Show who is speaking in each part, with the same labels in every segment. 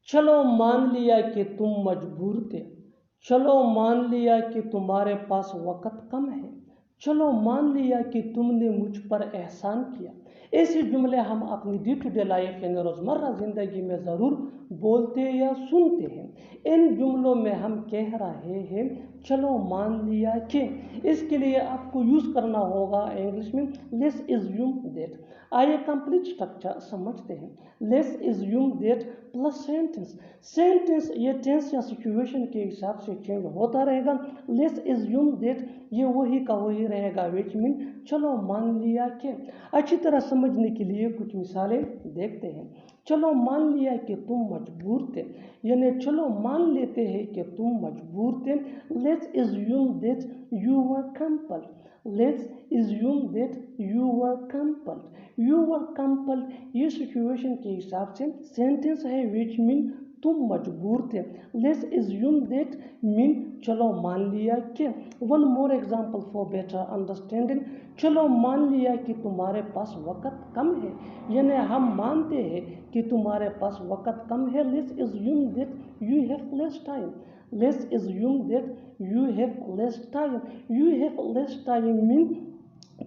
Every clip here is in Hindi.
Speaker 1: चलो मान लिया कि तुम मजबूर थे। चलो मान लिया कि तुम्हारे पास वक़्त कम है। चलो मान लिया कि तुमने मुझ पर एहसान किया। ऐसे जुमले हम अपनी डे टू डे लाइफ यानी रोज़मर्रा ज़िंदगी में ज़रूर बोलते या सुनते हैं। इन जुमलों में हम कह रहे हैं चलो मान लिया कि। इसके लिए आपको यूज़ करना होगा इंग्लिश में लेट्स एज्यूम दैट। आइए कंप्लीट स्ट्रक्चर समझते हैं। Let's assume that plus sentence. Sentence ये टेंस या सिचुएशन के हिसाब से चेंज होता रहेगा। लेट्स एज्यूम दैट ये वही का वही रहेगा विच मीन चलो मान लिया कि। अच्छी तरह समझने के लिए कुछ मिसालें देखते हैं। चलो मान लिया कि तुम मजबूर थे, यानी चलो मान लेते हैं कि तुम मजबूर थे। Let's assume that you were compelled. Let's assume that you were compelled. You were compelled ये सिचुएशन के हिसाब से सेंटेंस है विच मीन तुम मजबूर थे। लेट्स एज्यूम दैट मीन चलो मान लिया कि। One more example for better understanding. चलो मान लिया कि तुम्हारे पास वक़्त कम है, यानी हम मानते हैं कि तुम्हारे पास वक़्त कम है। Let's assume that you have less time. Let's assume that you have less time. You have less time mean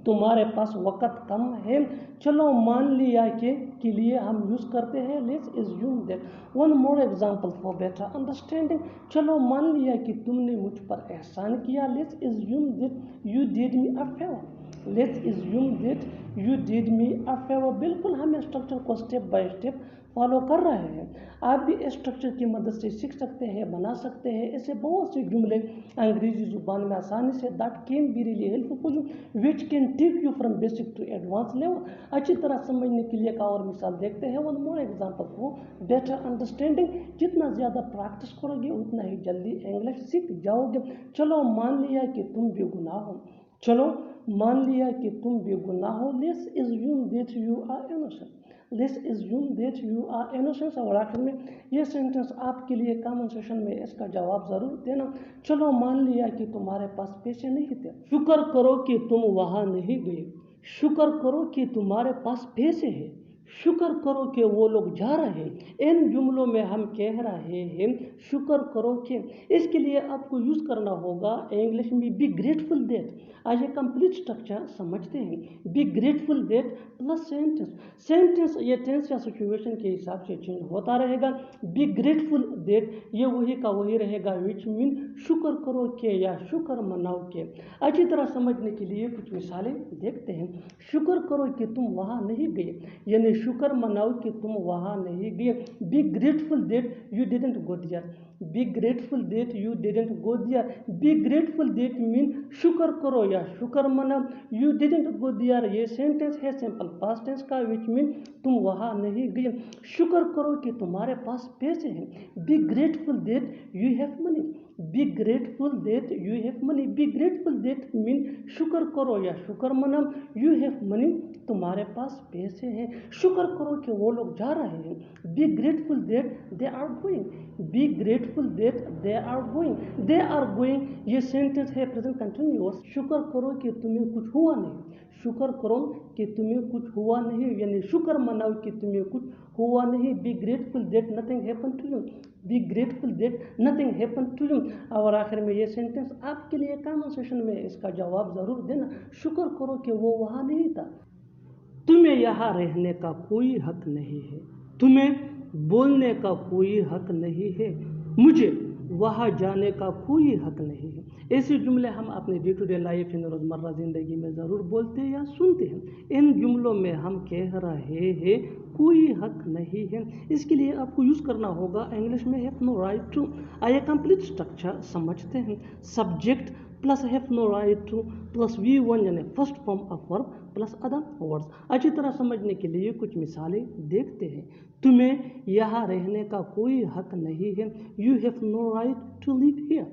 Speaker 1: तुम्हारे पास वक़्त कम है। चलो मान लिया के लिए हम यूज़ करते हैं let's assume that. One more example for better understanding. चलो मान लिया कि तुमने मुझ पर एहसान किया। Let's assume that you did me a favour. Let's assume that you did me a favour. बिल्कुल हम स्ट्रक्चर को स्टेप बाय स्टेप फॉलो कर रहे हैं। आप भी स्ट्रक्चर की मदद से सीख सकते हैं, बना सकते हैं। ऐसे बहुत से जुमले अंग्रेजी जुबान में आसानी से that can be really helpful which can take you from basic to advance level. अच्छी तरह समझने के लिए एक और मिसाल देखते हैं। One more example for better understanding. जितना ज़्यादा प्रैक्टिस करोगे उतना ही जल्दी इंग्लिश सीख जाओगे। चलो मान लिया कि तुम बेगुनाह हो। चलो मान लिया कि तुम बेगुनाह हो। Let's assume that you are innocent. Let's assume that you are innocent. और आखिर में ये सेंटेंस आपके लिए कमेंट सेशन में इसका जवाब ज़रूर देना। चलो मान लिया कि तुम्हारे पास पैसे नहीं थे। शुक्र करो कि तुम वहाँ नहीं गए। शुक्र करो कि तुम्हारे पास पैसे हैं। शुक्र करो कि वो लोग जा रहे हैं। इन जुमलों में हम कह रहे हैं शुक्र करो कि। इसके लिए आपको यूज़ करना होगा इंग्लिश में बी ग्रेटफुल दैट। आइए कंप्लीट स्ट्रक्चर समझते हैं। Be grateful that plus sentence. Sentence ये टेंस या सिचुएशन के हिसाब से चेंज होता रहेगा। बी ग्रेटफुल दैट ये वही का वही रहेगा विच मीन शुक्र करो के या शुक्र मनाओ के। अच्छी तरह समझने के लिए कुछ मिसालें देखते हैं। शुक्र करो कि तुम वहाँ नहीं गए, यानी शुक्र मनाओ कि तुम वहाँ नहीं गए। Be grateful that you didn't go there. Be grateful that you didn't go there. Be grateful that mean शुक्र करो या शुक्र मनाओ। यू डिडंट गो देयर ये सेंटेंस है सिंपल पास्ट टेंस का विच मीन तुम वहाँ नहीं गए। शुक्र करो कि तुम्हारे पास पैसे हैं। Be grateful that you have money. B grateful that you have money. B grateful that mean शुक्र करो या शुक्र मनाओ। यू हैव मनी तुम्हारे पास पैसे हैं। शुक्र करो कि वो लोग जा रहे हैं। Be grateful that they are going. Be grateful that they are going. They are going ये सेंटेंस है प्रेजेंट कंटिन्यूअस। शुक्र करो कि तुम्हें कुछ हुआ नहीं। शुक्र करो कि तुम्हें कुछ हुआ नहीं, यानी शुक्र मनाओ कि तुम्हें कुछ हुआ नहीं। Be grateful that nothing happen to you. Be grateful that nothing happen to you. और आखिर में ये सेंटेंस आपके लिए कमेंट सेशन में इसका जवाब ज़रूर देना। शुक्र करो कि वो वहाँ नहीं था। तुम्हें यहाँ रहने का कोई हक नहीं है। तुम्हें बोलने का कोई हक नहीं है। मुझे वहाँ जाने का कोई हक नहीं है। ऐसे जुमले हम अपने डे टू डे लाइफ इन रोज़मर्रा ज़िंदगी में ज़रूर बोलते हैं या सुनते हैं। इन जुमलों में हम कह रहे हैं कोई हक नहीं है। इसके लिए आपको यूज़ करना होगा इंग्लिश में हैव नो राइट टू। आइए कंप्लीट स्ट्रक्चर समझते हैं। Subject plus have no right to plus V1 यानी first form of verb plus other words. अच्छी तरह समझने के लिए कुछ मिसालें देखते हैं। तुम्हें यहाँ रहने का कोई हक नहीं है। You have no right to live here.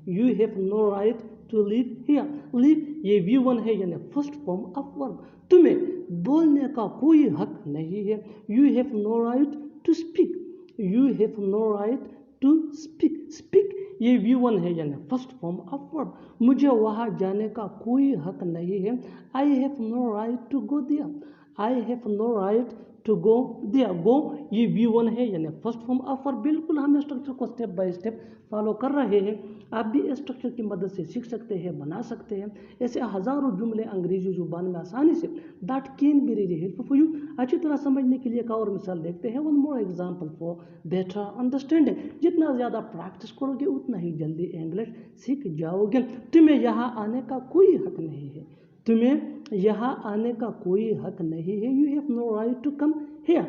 Speaker 1: You have no right to live here. Live ये V1 है यानी फर्स्ट फॉर्म ऑफ वर्ब। तुम्हें बोलने का कोई हक नहीं है। You have no right to speak. You have no right to speak. Speak ये V1 है यानी फर्स्ट फॉर्म ऑफ वर्ब। मुझे वहाँ जाने का कोई हक नहीं है। I have no right to go there. I have no right to go there. Go ये V1 है यानी फर्स्ट फॉर्म ऑफ वर्ब। बिल्कुल हम स्ट्रक्चर को स्टेप बाय स्टेप फॉलो कर रहे हैं। आप भी इस स्ट्रक्चर की मदद से सीख सकते हैं, बना सकते हैं। ऐसे हज़ारों जुमले अंग्रेजी जुबान में आसानी से that can be really helpful for you. अच्छी तरह समझने के लिए एक और मिसाल देखते हैं। One more example for better understanding. जितना ज़्यादा प्रैक्टिस करोगे उतना ही जल्दी इंग्लिश सीख जाओगे। तुम्हें यहाँ आने का कोई हक नहीं है। तुम्हें यहाँ आने का कोई हक नहीं है। You have no right to come here.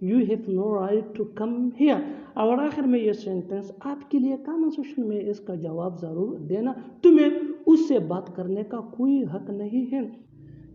Speaker 1: You have no right to come here. और आखिर में ये सेंटेंस आपके लिए कमेंट सेक्शन में इसका जवाब ज़रूर देना। तुम्हें उससे बात करने का कोई हक नहीं है।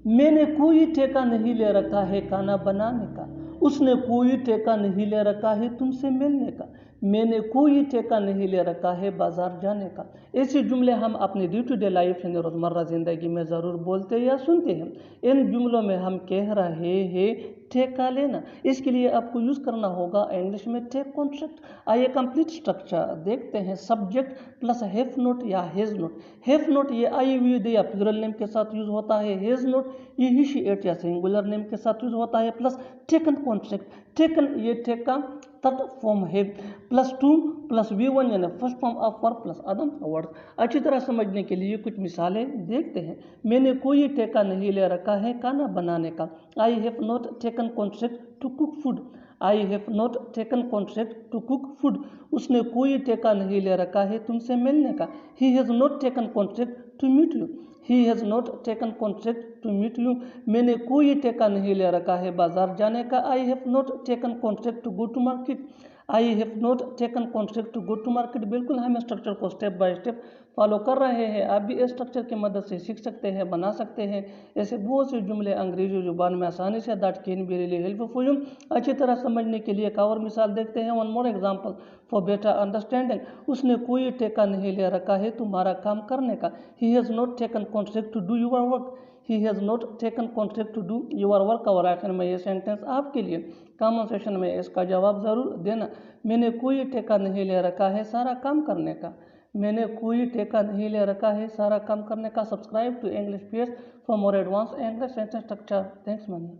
Speaker 1: मैंने कोई ठेका नहीं ले रखा है खाना बनाने का। उसने कोई ठेका नहीं ले रखा है तुमसे मिलने का। मैंने कोई ठेका नहीं ले रखा है बाजार जाने का। ऐसे जुमले हम अपने डे टू डे लाइफ यानी रोज़मर्रा ज़िंदगी में ज़रूर बोलते या सुनते हैं। इन जुमलों में हम कह रहे हैं ठेका लेना। इसके लिए आपको यूज़ करना होगा इंग्लिश में टेक कॉन्ट्रैक्ट। आइए कंप्लीट स्ट्रक्चर देखते हैं। सब्जेक्ट प्लस हैव नोट या हैज़ नोट। हैव नोट ये आई वी दे या प्लूरल नेम के साथ यूज़ होता है। हैज़ नोट ये ही शी इट या सिंगुलर नेम के साथ यूज़ होता है। Plus taken contract. टेकन ये ठेका थर्ड फॉर्म है। प्लस टू प्लस V1 यानी first form of verb plus other words. अच्छी तरह समझने के लिए कुछ मिसालें देखते हैं। मैंने कोई ठेका नहीं ले रखा है खाना बनाने का। I have not taken contract to cook food. I have not taken contract to cook food. उसने कोई ठेका नहीं ले रखा है तुमसे मिलने का। He has not taken contract to meet you. He has not taken contract to meet you. मैंने कोई ठेका नहीं ले रखा है बाजार जाने का। I have not taken contract to go to market. I have not taken contract to go to market. बिल्कुल हम स्ट्रक्चर को स्टेप बाय स्टेप फॉलो कर रहे हैं। आप भी इस स्ट्रक्चर की मदद से सीख सकते हैं, बना सकते हैं। ऐसे बहुत से जुमले अंग्रेजी जुबान में आसानी से that can be really helpful for you. अच्छी तरह समझने के लिए एक और मिसाल देखते हैं। One more example for better understanding. उसने कोई ठेका नहीं ले रखा है तुम्हारा काम करने का। He has not taken contract to do your work. He has not taken contract to do your work. और आखिर में ये सेंटेंस आपके लिए कमेंट सेक्शन में इसका जवाब ज़रूर देना। मैंने कोई ठेका नहीं ले रखा है सारा काम करने का। मैंने कोई ठेका नहीं ले रखा है सारा काम करने का। Subscribe to English page for more advance English sentence structure. Thanks man.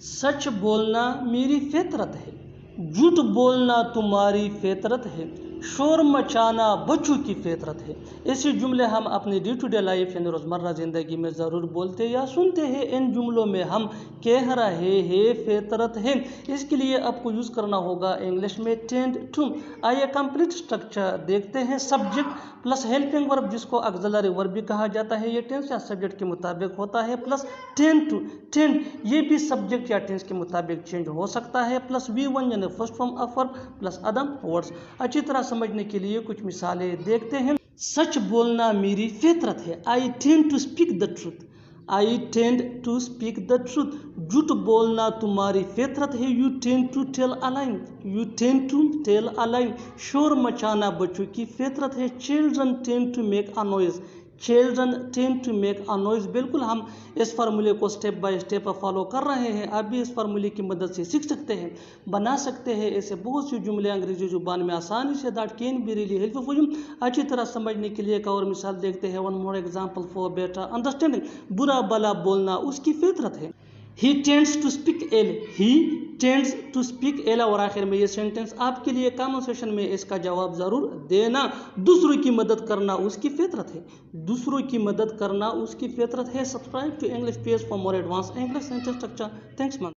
Speaker 1: सच बोलना मेरी फितरत है। झूठ बोलना तुम्हारी फितरत है। शोर मचाना बच्चों की फितरत है। ऐसे जुमले हम अपनी डे टू डे लाइफ यानी रोज़मर्रा ज़िंदगी में ज़रूर बोलते या सुनते हैं। इन जुमलों में हम कह रहे हैं फितरत है। इसके लिए आपको यूज़ करना होगा इंग्लिश में टेंड टू। आइए कंप्लीट स्ट्रक्चर देखते हैं। सब्जेक्ट प्लस हेल्पिंग वर्ब जिसको ऑक्सिलरी वर्ब भी कहा जाता है। ये टेंस या सब्जेक्ट के मुताबिक होता है। Plus tend to. टेंड ये भी सब्जेक्ट या टेंस के मुताबिक चेंज हो सकता है। प्लस V1 यानी first form of verb plus other words. अच्छी तरह समझने के लिए कुछ मिसालें देखते हैं। सच बोलना मेरी फितरत है। I tend to speak the truth. I tend to speak the truth. झूठ बोलना तुम्हारी फितरत है। You tend to tell a line. You tend to tell a line. शोर मचाना बच्चों की फितरत है। Children tend to make a noise. Children tend to make a noise. बिल्कुल हम इस फार्मूले को स्टेप बाय स्टेप फॉलो कर रहे हैं। आप भी इस फार्मूले की मदद से सीख सकते हैं, बना सकते हैं। ऐसे बहुत सी जुमले अंग्रेजी जुबान में आसानी से that can be really helpful for you. अच्छी तरह समझने के लिए एक और मिसाल देखते हैं। One more example for better understanding. बुरा भला बोलना उसकी फितरत है। He tends to speak ill. He tends to speak ill। और आखिर में ये सेंटेंस आपके लिए कमेंट सेक्शन में इसका जवाब ज़रूर देना। दूसरों की मदद करना उसकी फितरत है। दूसरों की मदद करना उसकी फितरत है। Subscribe to English page for more advance English sentence structure. Thanks man.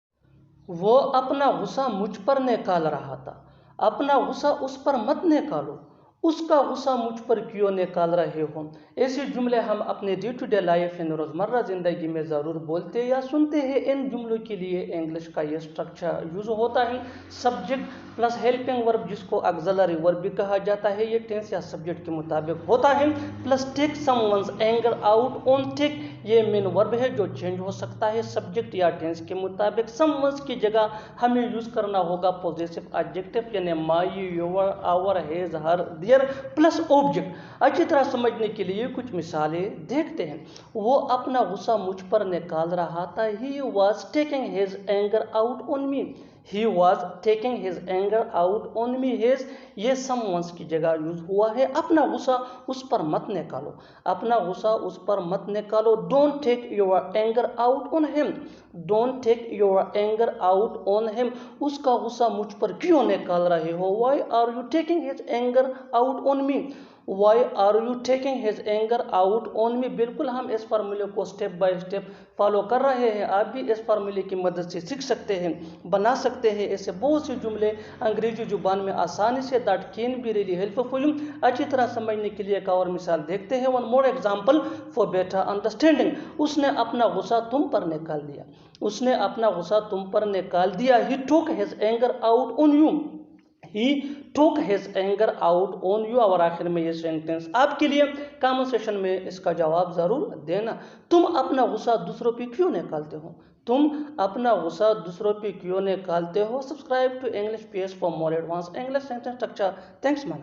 Speaker 1: वो अपना गुस्सा मुझ पर निकाल रहा था। अपना गुस्सा उस पर मत निकालो। उसका गुस्सा मुझ पर क्यों निकाल रहे हो। ऐसे जुमले हम अपने डे टू डे लाइफ यानी रोज़मर्रा ज़िंदगी में ज़रूर बोलते या सुनते हैं। इन जुमलों के लिए इंग्लिश का ये स्ट्रक्चर यूज़ होता है। सब्जेक्ट प्लस हेल्पिंग वर्ब जिसको ऑक्सिलरी वर्ब भी कहा जाता है। ये टेंस या सब्जेक्ट के मुताबिक होता है। Plus take someone's anger out on. Take ये मेन वर्ब है जो चेंज हो सकता है सब्जेक्ट या टेंस के मुताबिक। समवन्स की जगह हमें यूज़ करना होगा पॉजिटिव एडजेक्टिव यानी my, your, our, his, her, their plus object. अच्छी तरह समझने के लिए कुछ मिसालें देखते हैं। वो अपना गुस्सा मुझ पर निकाल रहा था। He was taking his anger out on me. he was taking his anger out on me. his ये someone's की जगह यूज हुआ है। अपना गुस्सा उस पर मत निकालो, अपना गुस्सा उस पर मत निकालो। don't take your anger out on him, don't take your anger out on him, उसका गुस्सा मुझ पर क्यों निकाल रहे हो। why are you taking his anger out on me, why are you taking his anger out on me। बिल्कुल हम इस फार्मूले को स्टेप बाय स्टेप फॉलो कर रहे हैं। आप भी इस फार्मूले की मदद से सीख सकते हैं, बना सकते हैं। ऐसे बहुत से जुमले अंग्रेजी जुबान में आसानी से that can be really helpful for you. अच्छी तरह समझने के लिए एक और मिसाल देखते हैं। One more example for better understanding. उसने अपना गुस्सा तुम पर निकाल दिया, उसने अपना गुस्सा तुम पर निकाल दिया। He took his anger out on you, he took his anger out on you. और आखिर में ये सेंटेंस आपके लिए, कमेंट सेशन में इसका जवाब जरूर देना। तुम अपना गुस्सा दूसरों पे क्यों निकालते हो, तुम अपना गुस्सा दूसरों पे क्यों निकालते हो। Subscribe to English PS for more advance English sentence structure. Thanks man.